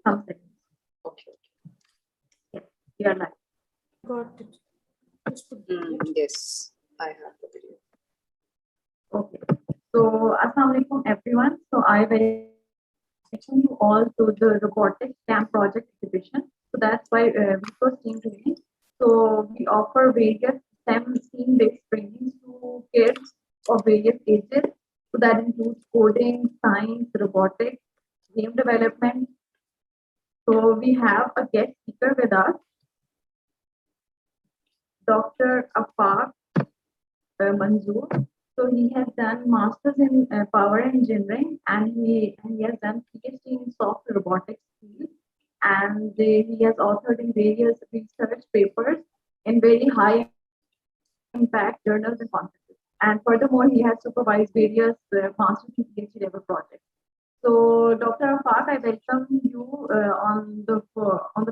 some seconds. Okay. Yes, you are live. Got it. Yes, I have the video. Okay. So, Assalamu alaikum everyone. So, I welcome you all to the Robotics Camp project exhibition. So, that's why we first team training. So, we offer various STEM-based trainings to kids of various ages. So, that includes coding, science, robotics, game development. So, we have a guest speaker with us, Dr. Afaq Manzoor. So he has done masters in power engineering, and he has done PhD in soft robotics field, and he has authored in various research papers in very high impact journals and conferences. And furthermore, he has supervised various master's and PhD level projects. So, Dr. Afaq, I welcome you on the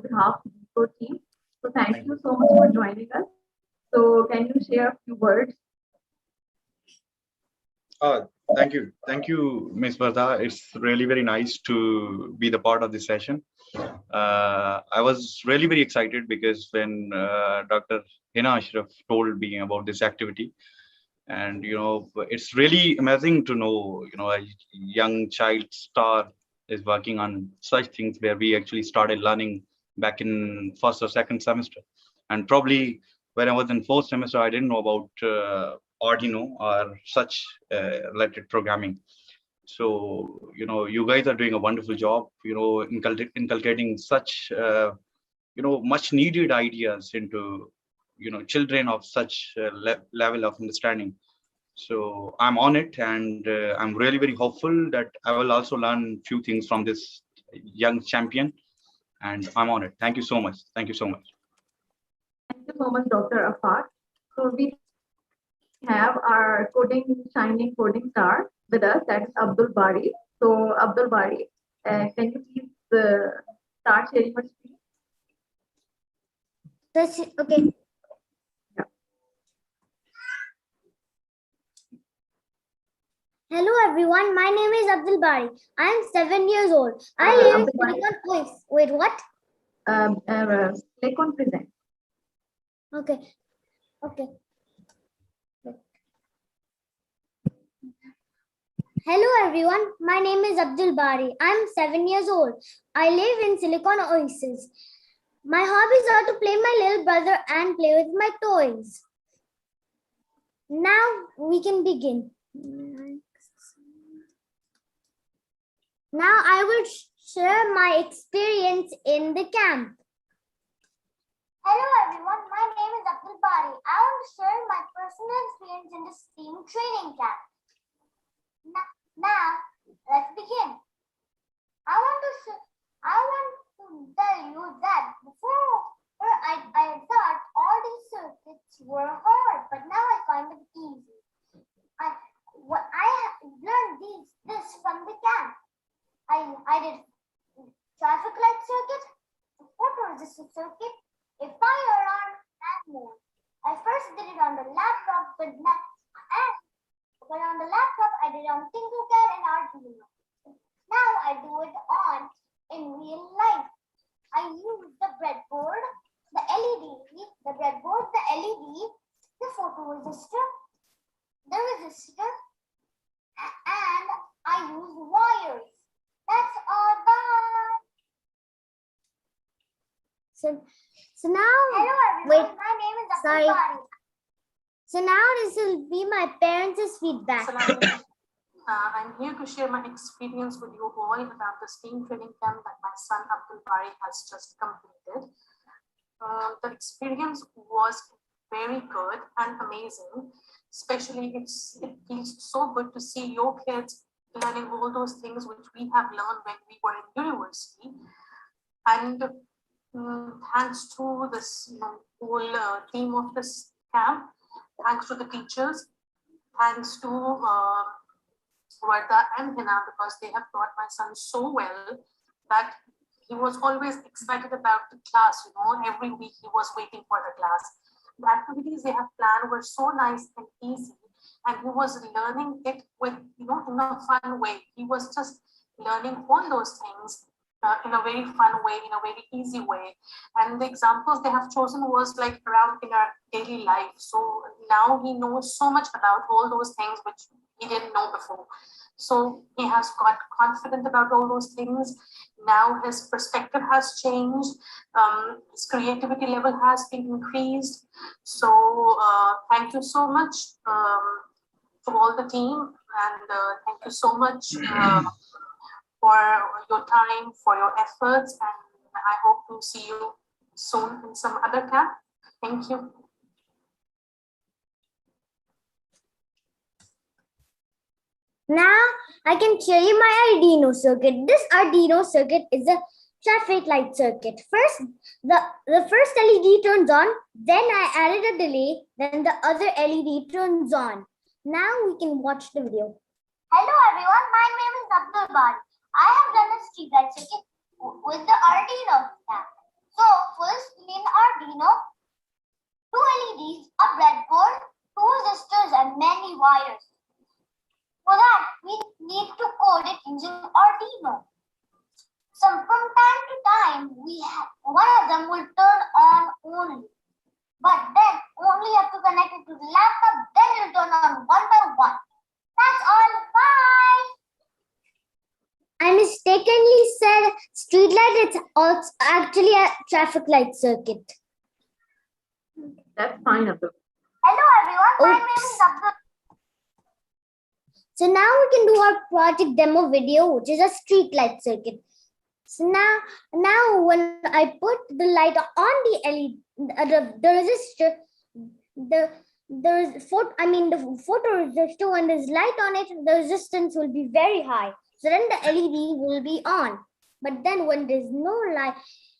behalf of the team. So, thank you so much for joining us. So, can you share a few words? Thank you, Ms. Vardha. It's really very nice to be the part of this session. I was really very excited because when Dr. Hina Ashraf told me about this activity, and it's really amazing to know a young child star is working on such things where we actually started learning back in first or second semester, and probably when I was in fourth semester, I didn't know about Arduino or such related programming. So you guys are doing a wonderful job, inculcating such much needed ideas into children of such level of understanding. So I'm on it, and I'm really very hopeful that I will also learn few things from this young champion, and I'm on it. Thank you so much. Thank you so much. Thank you so much, Dr. Afaq. So we have our shining coding star with us, that is Abdul Bari. So Abdul Bari, can you please start sharing your screen? Okay. Yeah. Hello everyone, my name is Abdul Bari. I am 7 years old. I live in Silicon Valley. Wait, what? Click on present. Okay. Okay. Hello everyone, my name is Abdul Bari. I'm 7 years old. I live in Silicon Oasis. My hobbies are to play my little brother and play with my toys. Now we can begin. Now I will share my experience in the camp. Hello everyone, my name is Abdul Bari. I want to share my personal experience in the STEAM training camp. Now, let's begin. I want to tell you that before I thought all these circuits were hard, but now I find them easy. I learned this from the camp. I did traffic light circuit, a photoresistor circuit, a fire alarm, and more. I first did it on the laptop, but on the laptop, I did it on Tinkercad and Arduino. Now I do it in real life. I use the breadboard, the LED, the photoresistor, the resistor, and I use wires. That's all. Bye. So now, hello everyone. My name is Abdul Bari. So now this will be my parents' feedback. I'm here to share my experience with you all about the STEAM training camp that my son Abdul Bari has just completed. The experience was very good and amazing. Especially, it feels so good to see your kids learning all those things which we have learned when we were in university. And thanks to this whole team of this camp, thanks to the teachers, thanks to Vardha and Hina, because they have taught my son so well that he was always excited about the class. Every week he was waiting for the class. The activities they have planned were so nice and easy, and he was learning it with in a fun way. He was just learning all those things in a very fun way, in a very easy way. And the examples they have chosen was like around in our daily life. So now he knows so much about all those things which he didn't know before. So he has got confident about all those things. Now his perspective has changed. His creativity level has been increased. So thank you so much to all the team, and thank you so much for your time, for your efforts, and I hope to see you soon in some other camp. Thank you. Now I can show you my Arduino circuit. This Arduino circuit is a traffic light circuit. First, the first LED turns on, then I added a delay, then the other LED turns on. Now we can watch the video. Hello everyone, my name is Abdul Bari. I have done a street light circuit with the Arduino Camp. So first in Arduino, 2 LEDs, a breadboard, 2 resistors and many wires. For that, we need to code it using Arduino. So from time to time, one of them will turn on only. But then only have to connect it to the laptop, then it will turn on one by one. That's all. Bye. I mistakenly said street light. It's also actually a traffic light circuit. That's fine, Abdul. Hello everyone, my name is Abdul. So now we can do our project demo video, which is a street light circuit. So now when I put the light on the LED, the resistor, the photoresistor, when there's light on it, the resistance will be very high. So then the LED will be on. But then when there's no light,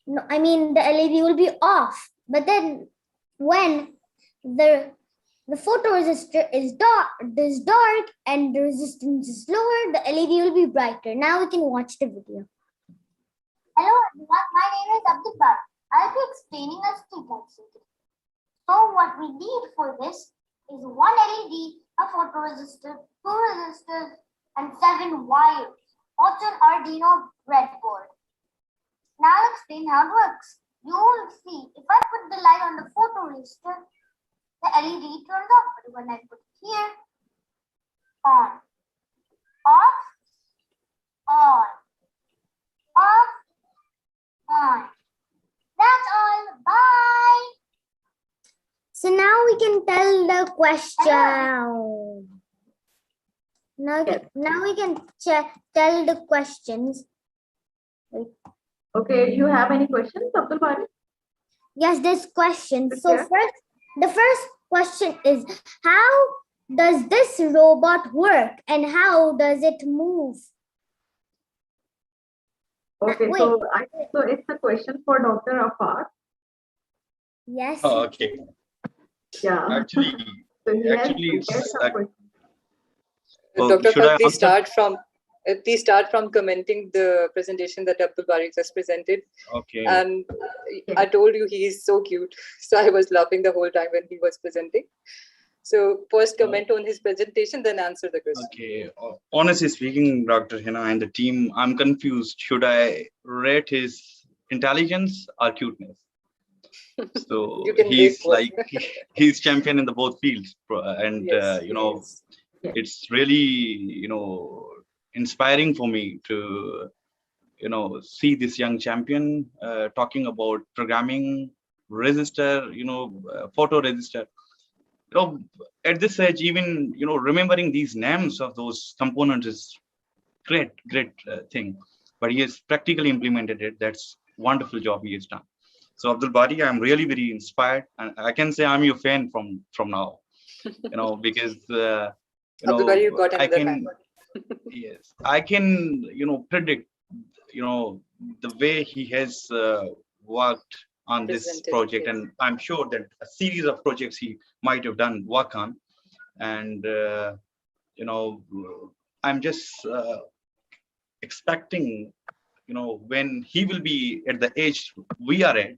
the LED will be off. But then when the photoresistor is dark and the resistance is lower, the LED will be brighter. Now we can watch the video. Hello everyone, my name is Abdul Bar. I'll be explaining a street light circuit. So what we need for this is 1 LED, a photoresistor, 2 resistors, and 7 wires. Also an Arduino breadboard. Now I'll explain how it works. You will see if I put the light on the photoresistor, the LED turns off. But when I put it here, on, off, on, off, on. That's all. Bye. So now we can tell the question. Now we can tell the questions. Wait. Okay, you have any questions, Abdul Bari? Yes, there's questions. Okay. So the first question is, how does this robot work and how does it move? Okay, so it's a question for Dr. Afar. Yes. Oh, okay. Yeah. Actually, So he has it's prepared some questions. Dr. should I Khan, answer? please start from commenting the presentation that Abdul Bari just presented. Okay. And I told you he is so cute. So I was laughing the whole time when he was presenting. So first comment on his presentation, then answer the question. Okay. Honestly speaking, Dr. Hina and the team, I'm confused. Should I rate his intelligence or cuteness? So he's like, he's champion in the both fields. And, Yes, it's really, inspiring for me to, see this young champion talking about programming, resistor, photoresistor. At this age, even, remembering these names of those components is great thing. But he has practically implemented it. That's wonderful job he has done. So Abdul Bari, I'm really very inspired, and I can say I'm your fan from now, because Abdul Bari, you got another fan. Yes, I can predict the way he has worked on this project, and I'm sure that a series of projects he might have done work on, and I'm just expecting when he will be at the age we are at,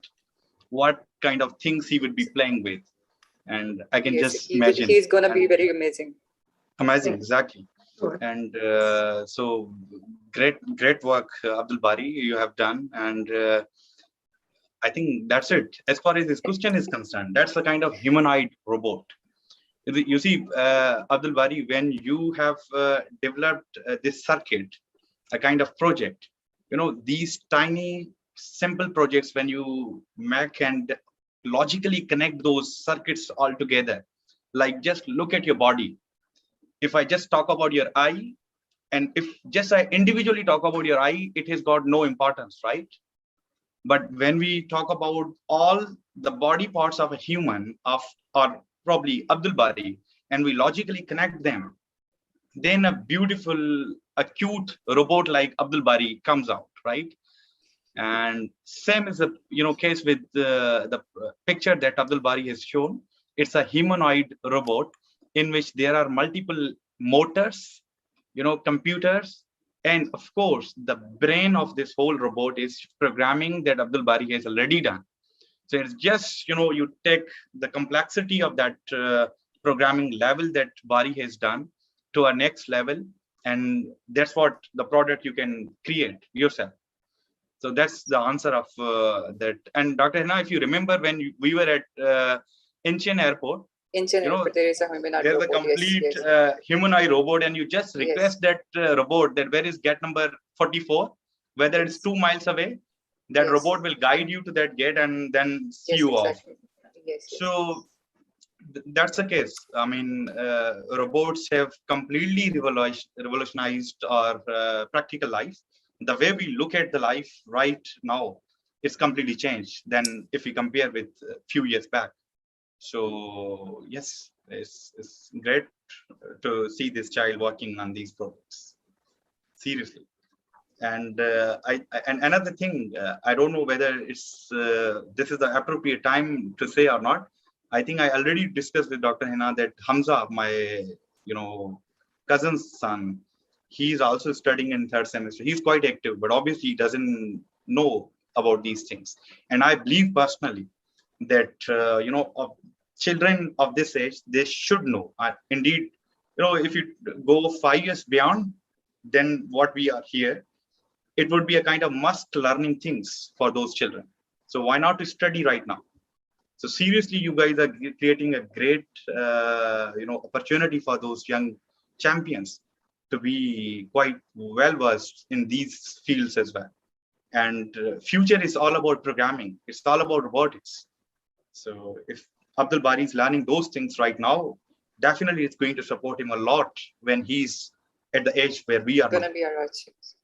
what kind of things he would be playing with, and I can just imagine. He's gonna be very amazing. Amazing, exactly. Sure. And so great work, Abdul Bari, you have done. And I think that's it. As far as this question is concerned, that's a kind of humanoid robot. You see, Abdul Bari, when you have developed this circuit, a kind of project, these tiny, simple projects, when you make and logically connect those circuits all together, like just look at your body. If I just talk about your eye, and if just I individually talk about your eye, it has got no importance, right? But when we talk about all the body parts of a human, or probably Abdul Bari, and we logically connect them, then a beautiful, acute robot like Abdul Bari comes out, right? And same is the case with the picture that Abdul Bari has shown. It's a humanoid robot in which there are multiple motors, computers, and of course the brain of this whole robot is programming that Abdul Bari has already done. So it's just you take the complexity of that programming level that Bari has done to a next level, and that's what the product you can create yourself. So that's the answer of that. And Dr. Hina, if you remember when we were at Incheon Airport, there is a humanoid there's robot. a complete Yes. humanoid robot, and you just request that robot that where is gate number 44, whether it's 2 miles away, that robot will guide you to that gate and then see you exactly. off. Yes. So that's the case. I mean, robots have completely revolutionized our practical life. The way we look at the life right now, it's completely changed than if we compare with a few years back. So yes, it's great to see this child working on these projects. Seriously. And and another thing, I don't know whether it's this is the appropriate time to say or not. I think I already discussed with Dr. Hina that Hamza, my cousin's son, he's also studying in 3rd semester. He's quite active, but obviously he doesn't know about these things. And I believe personally that children of this age, they should know. Indeed, if you go 5 years beyond than what we are here, it would be a kind of must learning things for those children. So why not to study right now? So seriously, you guys are creating a great opportunity for those young champions to be quite well versed in these fields as well. And future is all about programming. It's all about robotics. So if Abdul Bari is learning those things right now, definitely it's going to support him a lot when he's at the age where we are. Going to be our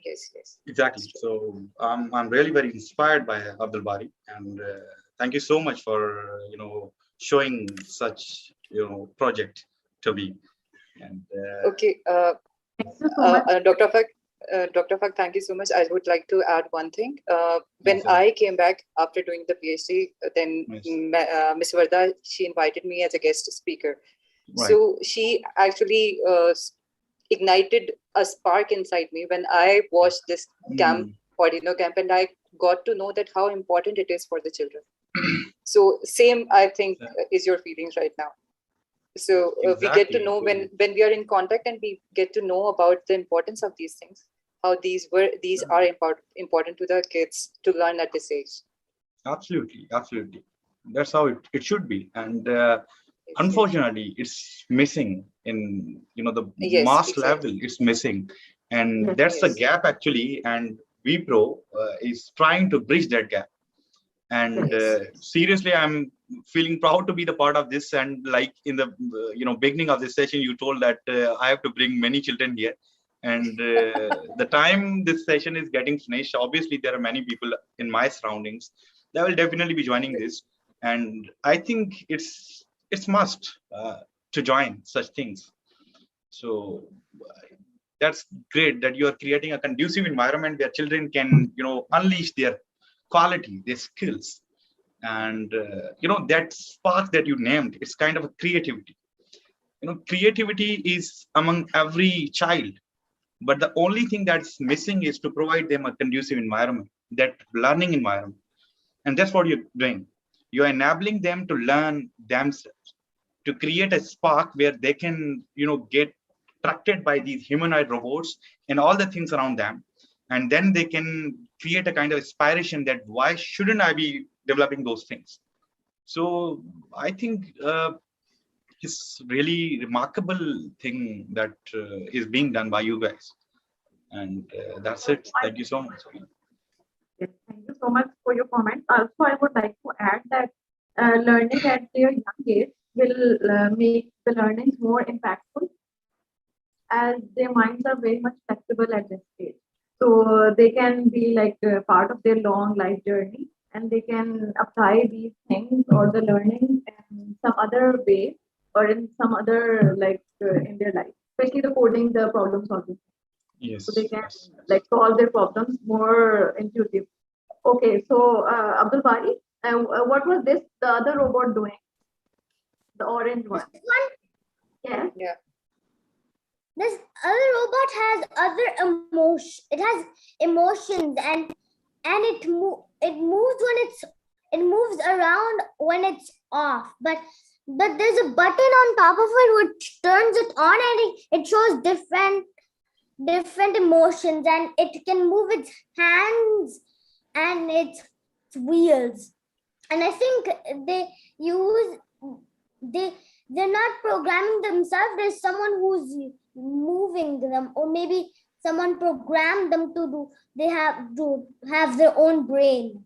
yes. Exactly. So I'm really very inspired by Abdul Bari, and thank you so much for showing such project to me. And okay, Dr. Fak, thank you so much. I would like to add one thing. When I came back after doing the PhD, then Ms. Varda, she invited me as a guest speaker. Right. So she actually ignited a spark inside me when I watched this camp, Arduino Camp, and I got to know that how important it is for the children. So same, I think, is your feelings right now. So exactly. We get to know when we are in contact, and we get to know about the importance of these things, how these are important to the kids to learn at this age. Absolutely. That's how it should be. And unfortunately, it's missing in the mass level. It's missing, and that's the gap actually. And Wipro is trying to bridge that gap. And seriously, I'm feeling proud to be the part of this. And like in the beginning of this session, you told that I have to bring many children here. And the time this session is getting finished, obviously there are many people in my surroundings that will definitely be joining this. And I think it's must to join such things. So that's great that you are creating a conducive environment where children can unleash their quality, their skills. And that spark that you named, it's kind of a creativity. Creativity is among every child, but the only thing that's missing is to provide them a conducive environment, that learning environment. And that's what you're doing. You're enabling them to learn themselves, to create a spark where they can get attracted by these humanoid robots and all the things around them. And then they can create a kind of aspiration that why shouldn't I be developing those things? So I think it's really remarkable thing that is being done by you guys. And that's it. Thank you so much. Yes, thank you so much for your comments. Also, I would like to add that learning at their young age will make the learnings more impactful, as their minds are very much flexible at this stage. So they can be like part of their long life journey, and they can apply these things or the learning in some other way or in some other in their life, especially the coding, the problem solving. Yes. So they can Yes. like solve their problems more intuitive. Okay, so Abdul Bari, what was this the other robot doing? The orange one. This one, Yes. Yeah. this other robot has other emotion. It has emotions, and it moves when it moves around when it's off. But there's a button on top of it which turns it on, and it shows different emotions, and it can move its hands and its wheels. And I think they're not programming themselves. There's someone who's moving them, or maybe someone programmed them to do. They have to have their own brain.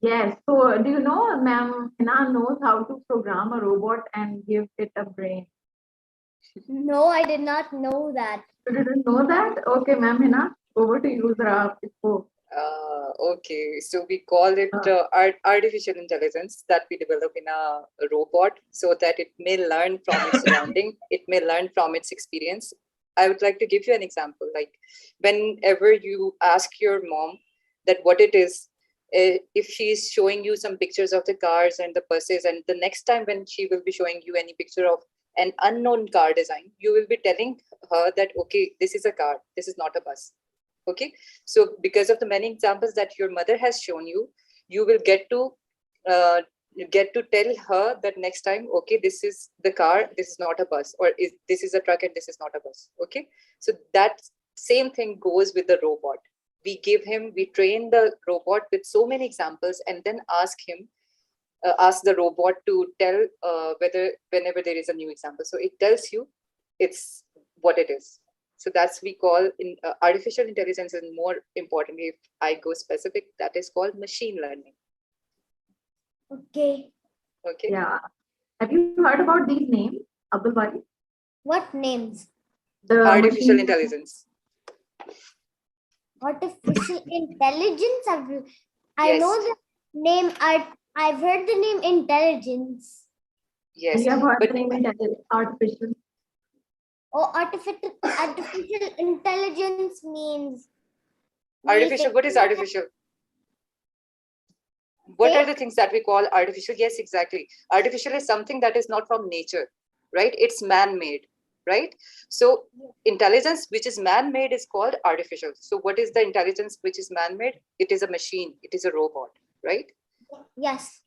Yes. So do you know, Ma'am Hina knows how to program a robot and give it a brain? No, I did not know that. You didn't know that? Okay, Ma'am Hina, over to you, Zara. Okay, so we call it artificial intelligence that we develop in a robot so that it may learn from its surrounding, it may learn from its experience. I would like to give you an example. Like whenever you ask your mom that what it is, if she's showing you some pictures of the cars and the buses, and the next time when she will be showing you any picture of an unknown car design, you will be telling her that, okay, this is a car, this is not a bus. Okay, so because of the many examples that your mother has shown you, you will get to tell her that next time, okay, this is the car, this is not a bus, or this is a truck and this is not a bus. Okay, so that same thing goes with the robot. We train the robot with so many examples, and then ask the robot to tell whenever there is a new example. So it tells you it's what it is. So that's we call in artificial intelligence, and more importantly, if I go specific, that is called machine learning. Okay. Okay. Yeah. Have you heard about these names, Abdul Bari? What names? The artificial intelligence. Artificial intelligence. I Yes. know the name. I've heard the name intelligence. Yes. You have heard But the name artificial. Oh, artificial intelligence means artificial. What is artificial? What are the things that we call artificial? Yes, exactly. Artificial is something that is not from nature, right? It's man-made, right? So intelligence which is man-made is called artificial. So what is the intelligence which is man-made? It is a machine. It is a robot, right? Yes.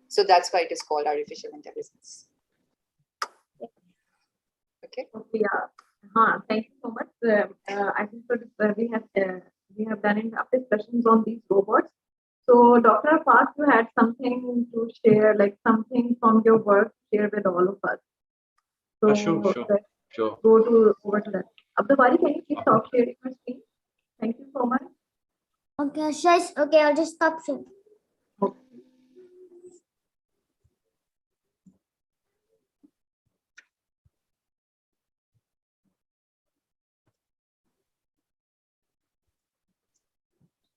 So that's why it is called artificial intelligence. Okay. Yeah. Thank you so much. I think we have done enough discussions on these robots. So, Dr. Afaq, you had something to share, like something from your work, share with all of us. So, Sure. Over to that. Abdul Bari, can you please stop sharing your screen? Thank you so much. Okay, shush. Okay, I'll just stop sharing. Okay.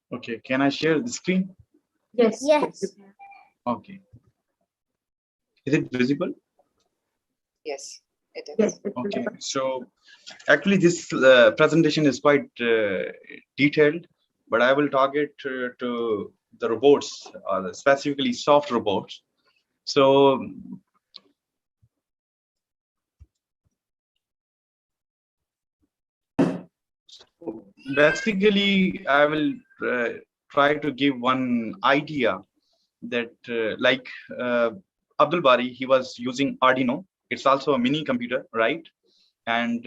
Okay, can I share the screen? Yes. Yes. Okay. Is it visible? Yes, it is. Yes. Okay, so actually this presentation is quite detailed, but I will target to the robots, specifically soft robots. So basically, I will try to give one idea that Abdul Bari, he was using Arduino. It's also a mini computer, right? and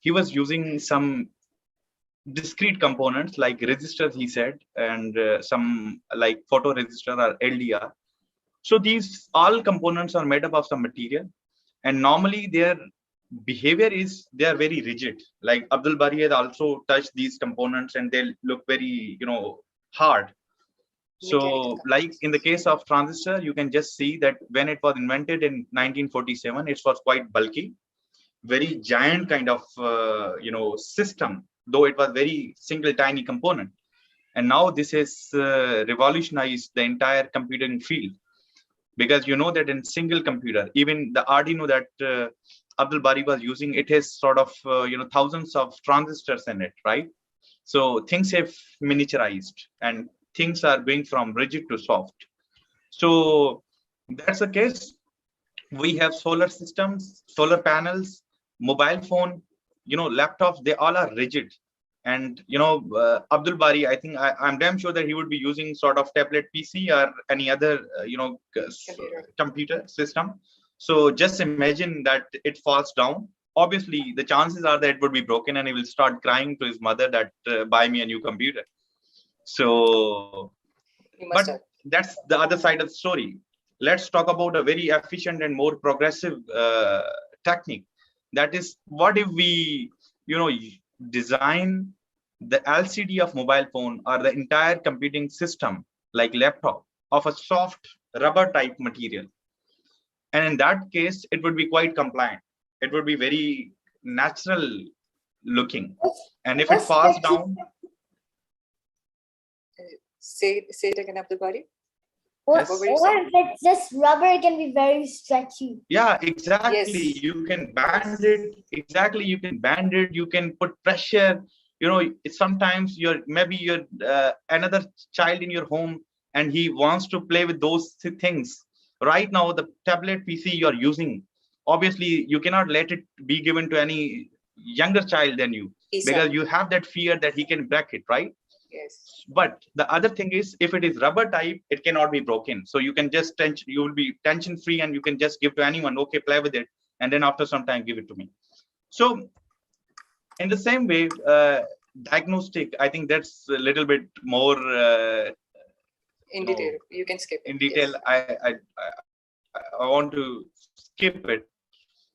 he was using some discrete components like resistors, he said, and some like photoresistor or LDR. So these all components are made up of some material, and normally their behavior is they are very rigid. Like Abdul Bari has also touched these components, and they look very, hard. So like in the case of transistor, you can just see that when it was invented in 1947, it was quite bulky, very giant kind of system, though it was very single tiny component. And now this has revolutionized the entire computing field, because you know that in single computer, even the Arduino that Abdul Bari was using, it has sort of thousands of transistors in it, right? So things have miniaturized, and things are going from rigid to soft. So that's the case. We have solar systems, solar panels, mobile phone, laptops, they all are rigid. And Abdul Bari, I think I'm damn sure that he would be using sort of tablet PC or any other computer system. So just imagine that it falls down. Obviously the chances are that it would be broken, and he will start crying to his mother that buy me a new computer. So but that's the other side of the story. Let's talk about a very efficient and more progressive technique. That is, what if we design the LCD of mobile phone or the entire computing system like laptop of a soft rubber type material? And in that case, it would be quite compliant. It would be very natural looking. And if it falls down, say it again, Abdul Bari. Or if it's just rubber, it can be very stretchy. Yeah, exactly. Yes. You can band it. Exactly, you can band it. You can put pressure. Sometimes maybe you're another child in your home, and he wants to play with those things. Right now, the tablet PC you're using, obviously, you cannot let it be given to any younger child than you, because you have that fear that he can break it, right? Yes. But the other thing is, if it is rubber type, it cannot be broken. So you can just you will be tension free, and you can just give to anyone, okay, play with it, and then after some time give it to me. So in the same way, diagnostic, I think that's a little bit more in detail. You can skip it. In detail, yes. I want to skip it.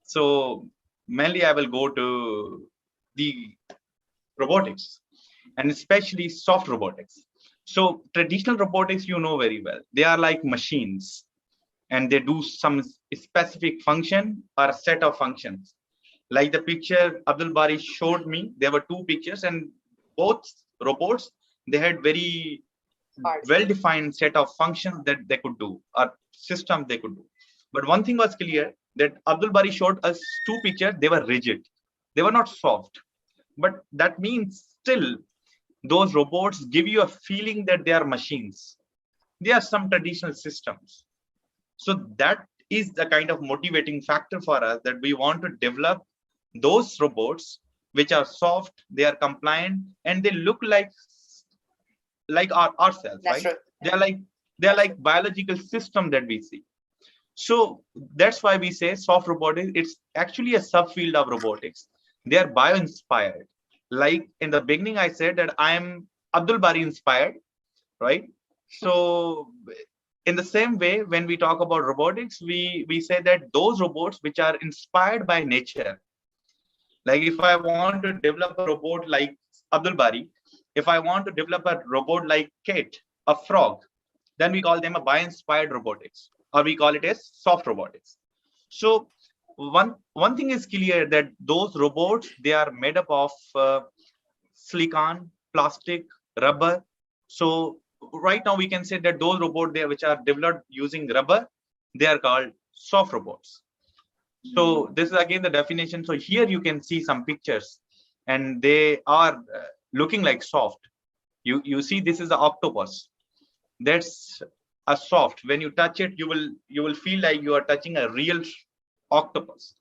So mainly I will go to the robotics, and especially soft robotics. So traditional robotics, very well, they are like machines, and they do some specific function or a set of functions. Like the picture Abdul Bari showed me, there were two pictures, and both robots, they had very well-defined set of functions that they could do, or systems they could do. But one thing was clear, that Abdul Bari showed us two pictures, they were rigid. They were not soft. But that means still, those robots give you a feeling that they are machines. They are some traditional systems. So that is the kind of motivating factor for us, that we want to develop those robots which are soft, they are compliant, and they look like ourselves, right? They are like biological system that we see. So that's why we say soft robotics, it's actually a subfield of robotics. They are bio-inspired. Like in the beginning, I said that I am Abdul Bari inspired, right? So in the same way, when we talk about robotics, we say that those robots which are inspired by nature, like if I want to develop a robot like Abdul Bari, if I want to develop a robot like Kate, a frog, then we call them a bio-inspired robotics, or we call it as soft robotics. So one thing is clear, that those robots, they are made up of silicon, plastic, rubber. So right now we can say that those robots there which are developed using rubber, they are called soft robots. So this is again the definition. So here you can see some pictures, and they are looking like soft. You see, this is the octopus. That's a soft. When you touch it, you will feel like you are touching a real octopus.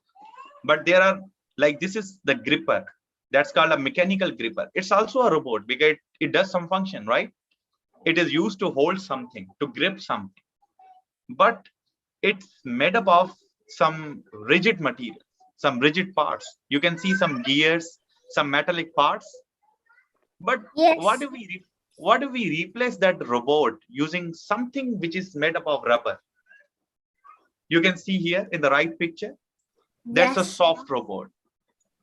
But there are, like, this is the gripper. That's called a mechanical gripper. It's also a robot because it does some function, right? It is used to hold something, to grip something. But it's made up of some rigid material, some rigid parts. You can see some gears, some metallic parts. But Yes. what if we replace that robot using something which is made up of rubber? You can see here in the right picture, that's a Yes. soft robot.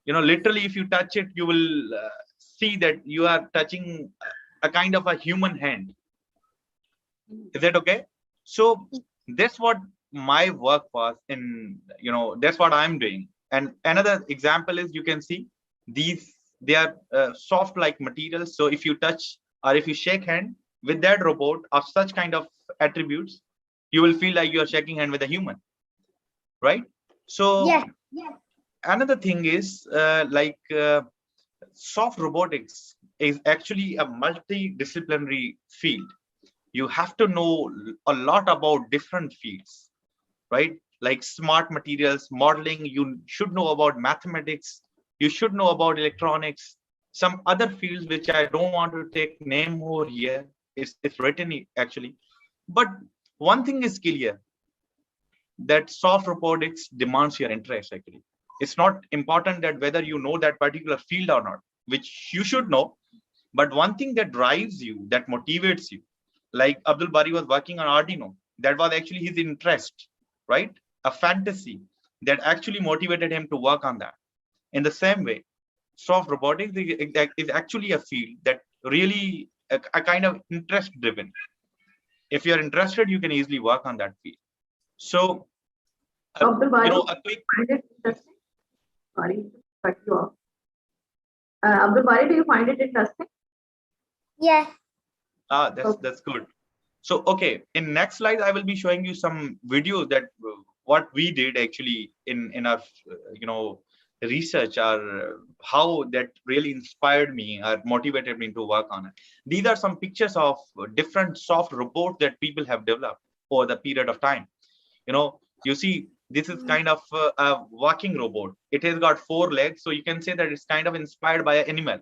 You know, literally, if you touch it, you will see that you are touching a kind of a human hand. Is that okay? So that's what my work was in, that's what I'm doing. And another example is, you can see these, they are soft like materials. So if you touch or if you shake hand with that robot of such kind of attributes, you will feel like you are shaking hand with a human, right? So Yeah. another thing is soft robotics is actually a multidisciplinary field. You have to know a lot about different fields, right? Like smart materials, modeling, you should know about mathematics, you should know about electronics, some other fields which I don't want to take name over here. It's written actually. But one thing is clear, that soft robotics demands your interest actually. It's not important that whether you know that particular field or not, which you should know, but one thing that drives you, that motivates you, like Abdul Bari was working on Arduino, that was actually his interest, right? A fantasy that actually motivated him to work on that. In the same way, soft robotics is actually a field that really a kind of interest driven. If you're interested, you can easily work on that field. So, Abdul Bari, a quick. find it interesting? Sorry to cut you off. Abdul Bari, do you find it interesting? Yeah. That's good. So, okay, in next slide, I will be showing you some videos that what we did actually in our research, or how that really inspired me or motivated me to work on it. These are some pictures of different soft robots that people have developed over the period of time. You see, this is kind of a walking robot. It has got 4 legs, so you can say that it's kind of inspired by an animal.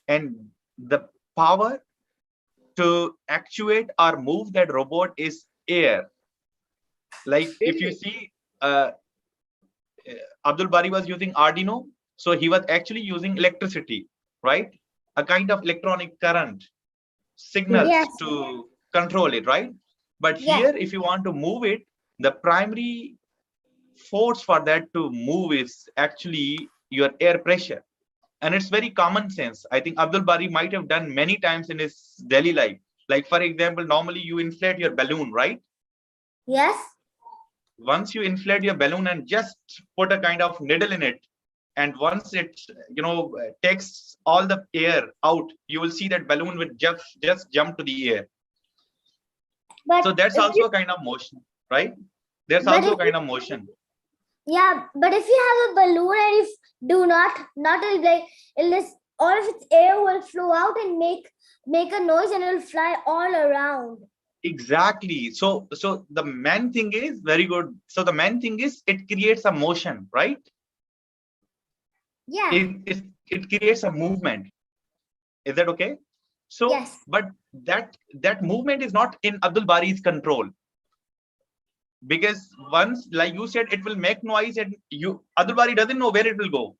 And the power to actuate or move that robot is air. Like if you see, Abdul Bari was using Arduino, so he was actually using electricity, right? A kind of electronic current signals Yes. to control it, right? But Yeah. here, if you want to move it, the primary force for that to move is actually your air pressure. And it's very common sense. I think Abdul Bari might have done many times in his daily life. Like, for example, normally you inflate your balloon, right? Yes. Once you inflate your balloon and just put a kind of needle in it, and once it takes all the air out, you will see that balloon will just jump to the air. But so that's also a kind of motion, right? There's also a kind of motion. Yeah, but if you have a balloon and if do not like illness, all of its air will flow out and make a noise and it will fly all around. Exactly. So the main thing is very good. So the main thing is it creates a motion, right? Yeah. It creates a movement. Is that okay? So yes. But that movement is not in Abdul Bari's control, because once, like you said, it will make noise, and Abdul Bari doesn't know where it will go.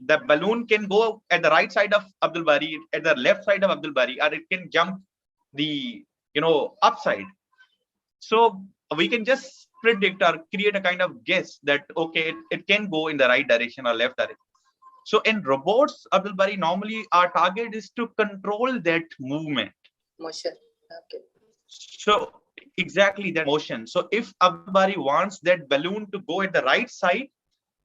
The balloon can go at the right side of Abdul Bari, at the left side of Abdul Bari, or it can jump the upside. So we can just predict or create a kind of guess that okay, it can go in the right direction or left direction. So in robots, Abdul Bari, normally our target is to control that movement. Motion. Okay. So exactly that motion. So if Abdul Bari wants that balloon to go at the right side,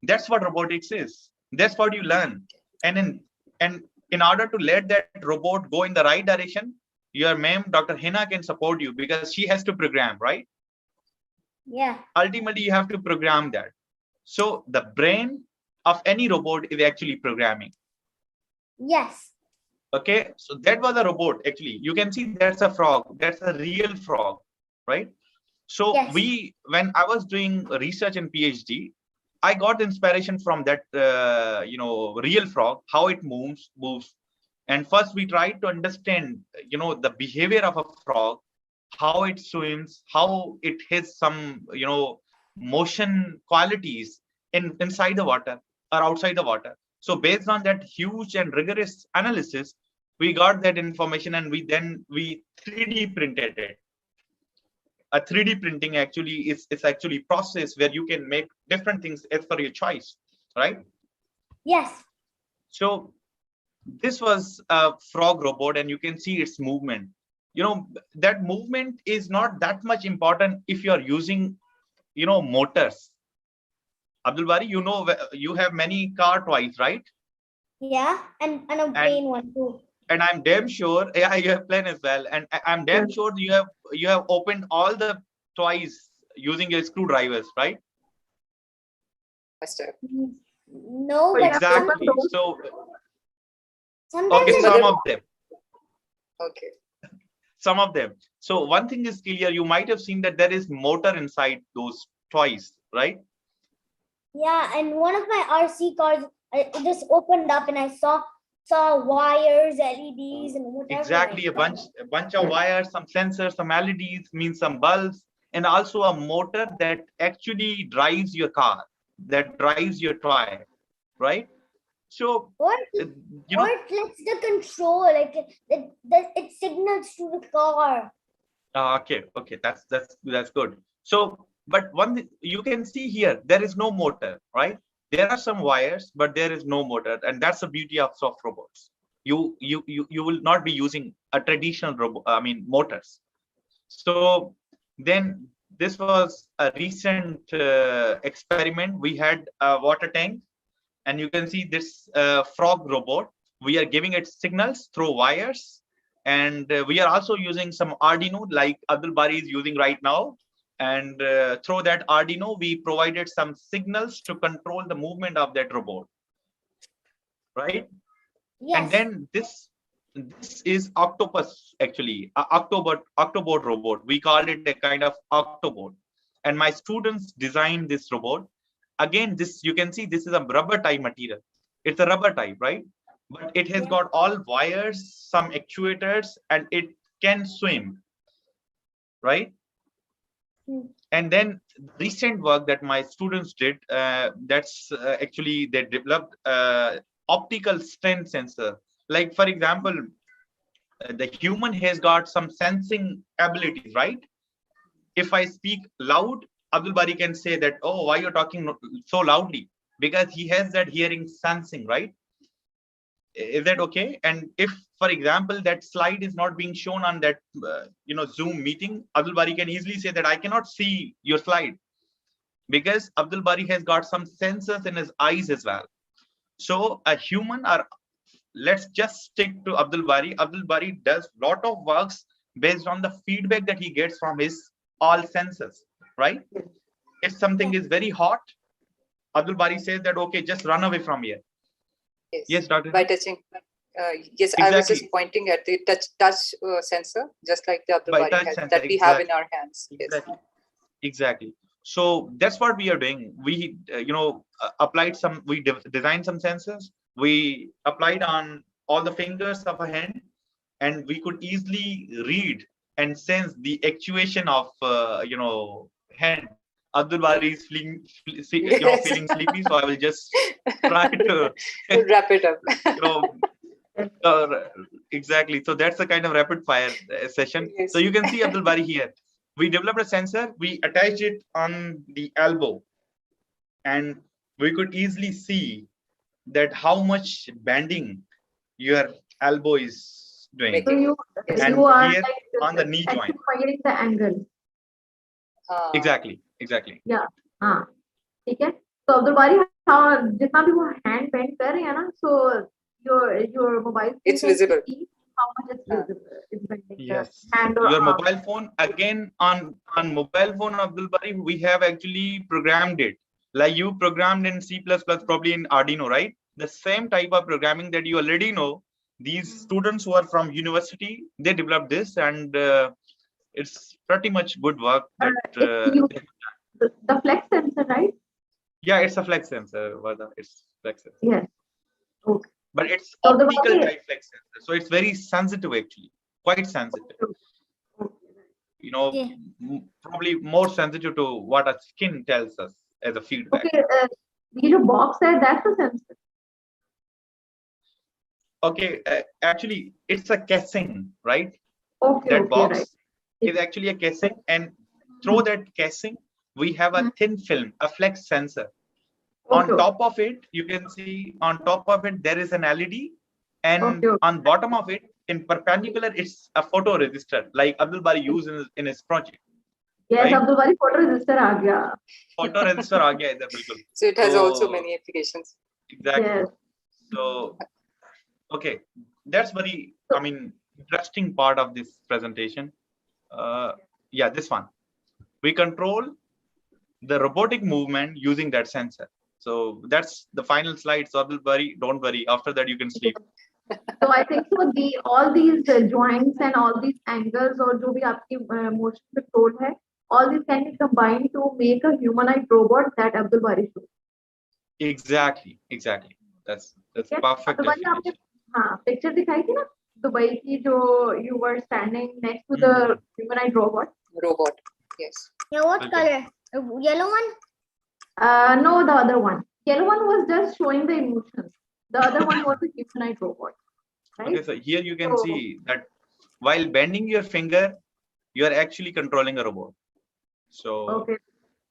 that's what robotics is. That's what you learn. And in order to let that robot go in the right direction, your ma'am, Dr. Hina, can support you, because she has to program, right? Yeah. Ultimately, you have to program that. So the brain of any robot is actually programming. Yes. Okay, so that was a robot. Actually, you can see that's a frog. That's a real frog, right? So yes. When I was doing research and PhD, I got inspiration from that, real frog, how it moves. And first we tried to understand, the behavior of a frog, how it swims, how it has some, motion qualities, inside the water or outside the water. So based on that huge and rigorous analysis, we got that information, and we 3D printed it. A 3D printing actually is actually process where you can make different things as per your choice, right? Yes. So this was a frog robot, and you can see its movement. You know, that movement is not that much important if you are using, you know, motors. Abdul Bari, you know, you have many car toys, right? Yeah, and a plane one too. And I'm damn sure, yeah, you have plane as well. And I'm damn sure you have opened all the toys using your screwdrivers, right? No, but exactly. So sometimes okay, some of them. Okay. Some of them. So one thing is clear, you might have seen that there is motor inside those toys, right? Yeah, and one of my RC cars, it just opened up and I saw wires, LEDs, and whatever. Exactly, a bunch of wires, some sensors, some LEDs, means some bulbs, and also a motor that actually drives your car, that drives your toy, right? So or you know, it lets the control, like it signals to the car. okay, that's good. So, but one thing you can see here, there is no motor, right? There are some wires, but there is no motor, and that's the beauty of soft robots. You will not be using a traditional robot, I mean motors. So then this was a recent experiment. We had a water tank, and you can see this frog robot. We are giving it signals through wires, and we are also using some Arduino like Abdul Bari is using right now. And through that Arduino, we provided some signals to control the movement of that robot, right? Yes. And then this is octopus, actually, octobot robot. We called it a kind of octobot, and my students designed this robot. Again, this, you can see, this is a rubber type material. It's a rubber type, right? But it has got all wires, some actuators, and it can swim, right? And then recent work that my students did, that's actually they developed optical strength sensor. Like, for example, the human has got some sensing abilities, right? If I speak loud, Abdul Bari can say that, oh, why you're talking so loudly? Because he has that hearing sensing, right? Is that okay? And if, for example, that slide is not being shown on that Zoom meeting, Abdul Bari can easily say that I cannot see your slide, because Abdul Bari has got some sensors in his eyes as well. So a human, or let's just stick to Abdul Bari. Abdul Bari does lot of works based on the feedback that he gets from his all senses, right? If something is very hot, Abdul Bari says that, okay, just run away from here. Yes, Doctor. By touching. Yes, exactly. I was just pointing at the touch sensor, just like the Abdul Bari that we have in our hands. Exactly. Yes. Exactly. So that's what we are doing. We, applied some. We designed some sensors. We applied on all the fingers of a hand, and we could easily read and sense the actuation of hand. Abdul Bari is feeling sleepy, so I will just try to wrap it up. Exactly. So that's a kind of rapid fire session. Yes. So you can see Abdul Bari here. We developed a sensor. We attached it on the elbow, and we could easily see that how much bending your elbow is doing. So you are here like on the knee joint. The angle. Exactly. Yeah. ठीक है. So Abdul Bari, जितना भी वो hand bend कर रहे हैं ना, so your mobile. It's visible. How much it's visible. It's bending. Yes. Hand or your arm. Mobile phone, again, on mobile phone, Abdul Bari, we have actually programmed it. Like you programmed in C++, probably in Arduino, right? The same type of programming that you already know. These students who are from university, they developed this, and it's pretty much good work. That the flex sensor, right? Yeah, it's a flex sensor. It's flex sensor. Yes. Okay. But it's optical type flex sensor, so it's very sensitive, actually, quite sensitive. Probably more sensitive to what our skin tells us as a feedback. Okay. ये जो box है, that's a sensor. Okay, actually, it's a casing, right? Okay, That okay, box right. is actually a casing, and through that casing, we have a thin film, a flex sensor. On Okay, top of it, you can see on top of it, there is an LED, and okay. on bottom of it, in perpendicular, it's a photo resistor, like Abdul Bari used in his project. Yes, right? Abdul Bari photo resistor आ गया. Photo resistor आ गया इधर बिल्कुल. So it has also many applications. Exactly. Yes. So, okay, that's very, I mean, interesting part of this presentation. Yeah, this one. We control the robotic movement using that sensor. So that's the final slide. So Abdul Bari, don't worry. After that, you can sleep. So I think so. All these joints and all these angles और जो भी आपकी motion control है, all these can be combined to make a humanoid robot that Abdul Bari showed. Exactly. That's Okay? perfect Abdul Bari, आपने definition. हाँ picture दिखाई थी ना दुबई की जो you were standing next to the humanoid robot. Robot. Yes. Yeah, what color? Yellow one? No, the other one. Yellow one was just showing the emotions. The other one was a humanoid robot. Right? Okay, so here you can see that while bending your finger, you are actually controlling a robot. So okay,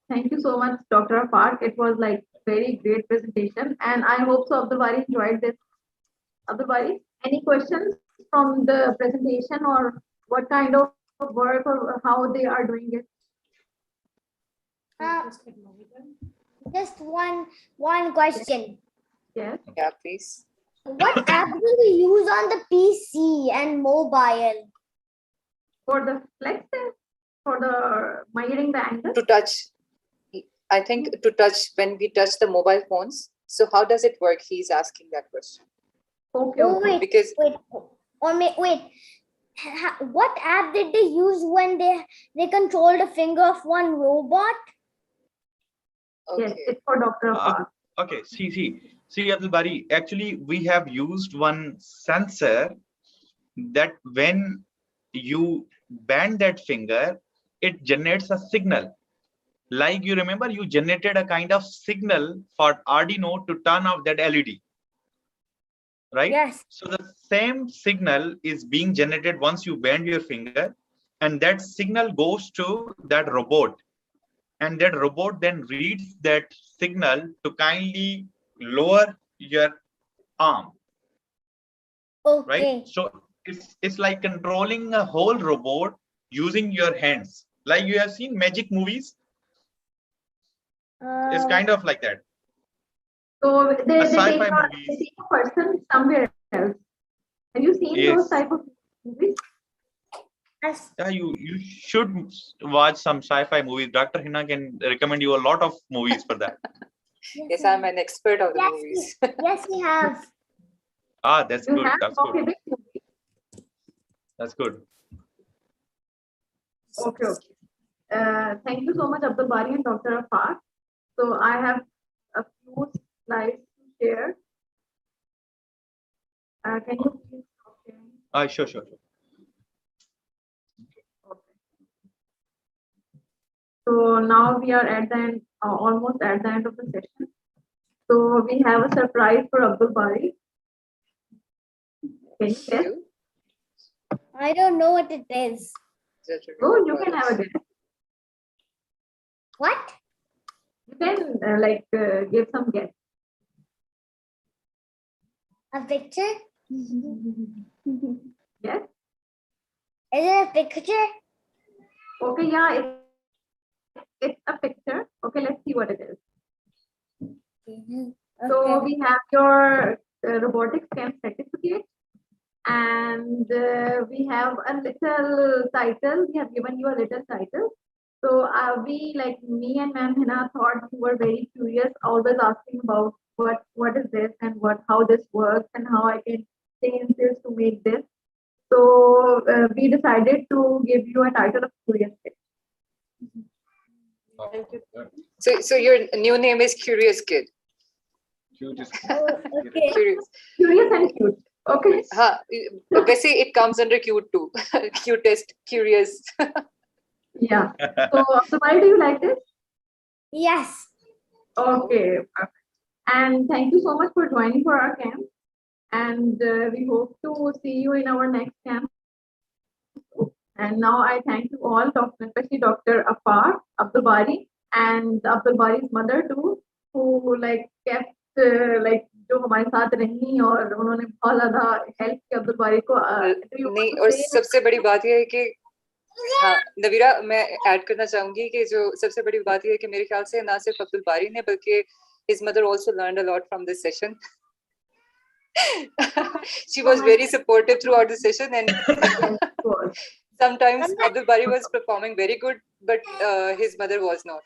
thank you so much, Dr. Park. It was like very great presentation, and I hope so Abdul Bari enjoyed this. Abdul Bari, any questions from the presentation or what kind of work or how they are doing it? Just one question. Yes. Yeah, please. What app do you use on the PC and mobile? For the flex test, for the measuring the angle. To touch, I think to touch when we touch the mobile phones. So how does it work? He's asking that question. Okay. Oh, Okay. wait, Because wait. What app did they use when they controlled the finger of one robot? okay. Yes, it's for Dr. Park. okay, see, Abdul Bari. Actually, we have used one sensor that when you bend that finger, it generates a signal. Like you remember, you generated a kind of signal for Arduino to turn off that LED. Right? Yes. So the same signal is being generated once you bend your finger, and that signal goes to that robot. And that robot then reads that signal to kindly lower your arm. Okay. Right? So it's like controlling a whole robot using your hands. Like you have seen magic movies. It's kind of like that. So they sci-fi take a person somewhere else. Have you seen those type of movies? Yes. Yeah, you should watch some sci-fi movies. Dr. Hina can recommend you a lot of movies for that. Yes, I'm an expert of the movies. Yes, we have. Ah, that's You good. have? That's Okay, good. which movie? That's good. Okay. Thank you so much, Abdul Bari and Dr. Afar. So I have a few slides to share. Can you please stop sharing? Sure. Okay. So now we are at the end, almost at the end of the session. So we have a surprise for Abdul Bari. Can you guess? I don't know what it is. Oh, you can have a guess. What? You can give some guess. A picture? Yes. Is it a picture? Okay, yeah, it's a picture. Okay, let's see what it is. So we have your Robotics Camp certificate, and we have a little title. We have given you a little title. So we, like me and Ma'am Hina, thought you were very curious, always asking about what is this and how this works and how I can change this to make this. So we decided to give you a title of Curious Kid. Thank you. So your new name is Curious Kid. Okay. Curious and cute. Okay. वैसे it comes under cute too. Cutest, curious. Yeah. So why do you like this? Yes. Okay. And thank you so much for joining for our camp. And we hope to see you in our next camp. And now I thank you all, especially Dr. Afar Abdul Bari and Abdul Bari's mother too, who like kept like जो हमारे साथ रही और उन्होंने बहुत ज़्यादा help की अब्दुल बारी को नहीं, और सबसे बड़ी बात यह है कि हाँ नवीरा, मैं ऐड करना चाहूंगी कि जो सबसे बड़ी बात यह है कि मेरे ख्याल से ना सिर्फ अब्दुल बारी ने बल्कि his mother also learned a lot from this session. She was very supportive throughout the session, and sometimes Abdul Bari was performing very good, but his mother was not.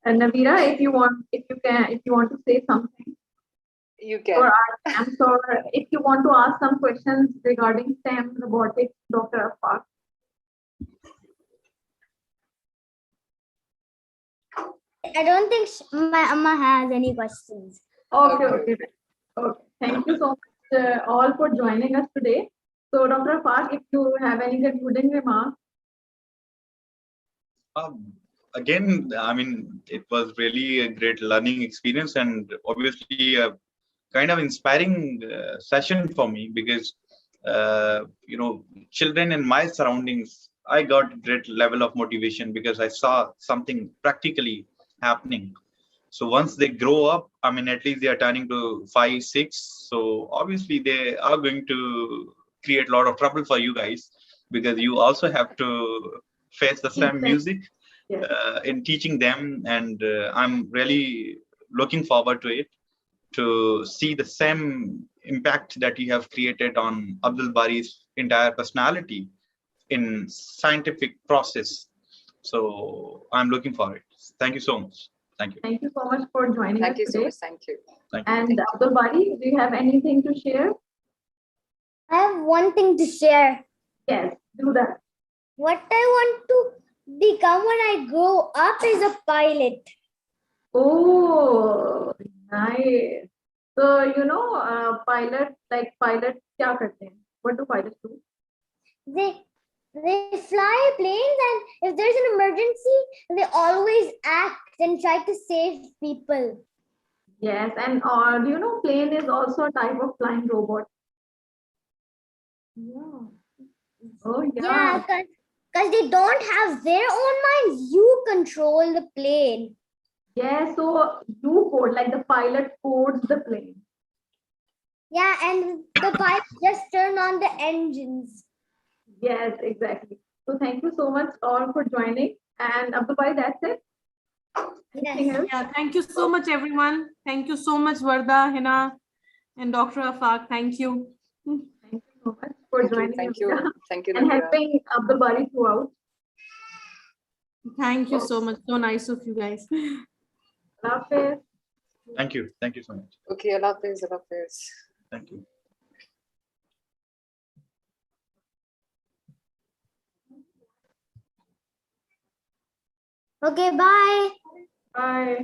Navira, if you want to say something, you can. Or if you want to ask some questions regarding STEM, robotics, Dr. Afar. I don't think my Amma has any questions. Okay. Thank you so much all for joining us today. So, Dr. Afar, if you have any concluding remarks. Again, I mean, it was really a great learning experience and obviously a kind of inspiring session for me because, you know, children in my surroundings, I got great level of motivation because I saw something practically happening. So once they grow up, I mean, at least they are turning to 5, 6. So obviously they are going to create a lot of trouble for you guys because you also have to face the same music in teaching them. And I'm really looking forward to it, to see the same impact that you have created on Abdul Bari's entire personality in scientific process. So I'm looking for it. Thank you so much. Thank you. Thank you so much for joining us today. So much. Thank you. And Abdul Bari, do you have anything to share? I have one thing to share. Yes, do that. What I want to become when I grow up is a pilot. Oh, nice. So, you know, pilots क्या करते हैं? What do pilots do? They fly planes, and if there's an emergency, they always act and try to save people. Yes, and do you know plane is also a type of flying robot? Yeah. Oh, yeah. Yeah, because they don't have their own minds. You control the plane. Yeah, so you code, like the pilot codes the plane. Yeah, and the pilot just turn on the engines. Yes, exactly. So thank you so much all for joining. And Abdul Bhai, that's it. Yes. Yeah, thank you so much, everyone. Thank you so much, Varda, Hina, and Dr. Afaq. Thank you. Thank you so much for joining. Thank you. Thank you. And helping Abdul Bari throughout. Thank you so much. So nice of you guys. Allah Hafiz. Thank you. Thank you so much. Okay, Allah Hafiz. Allah Hafiz. Thank you. Okay, bye. Bye.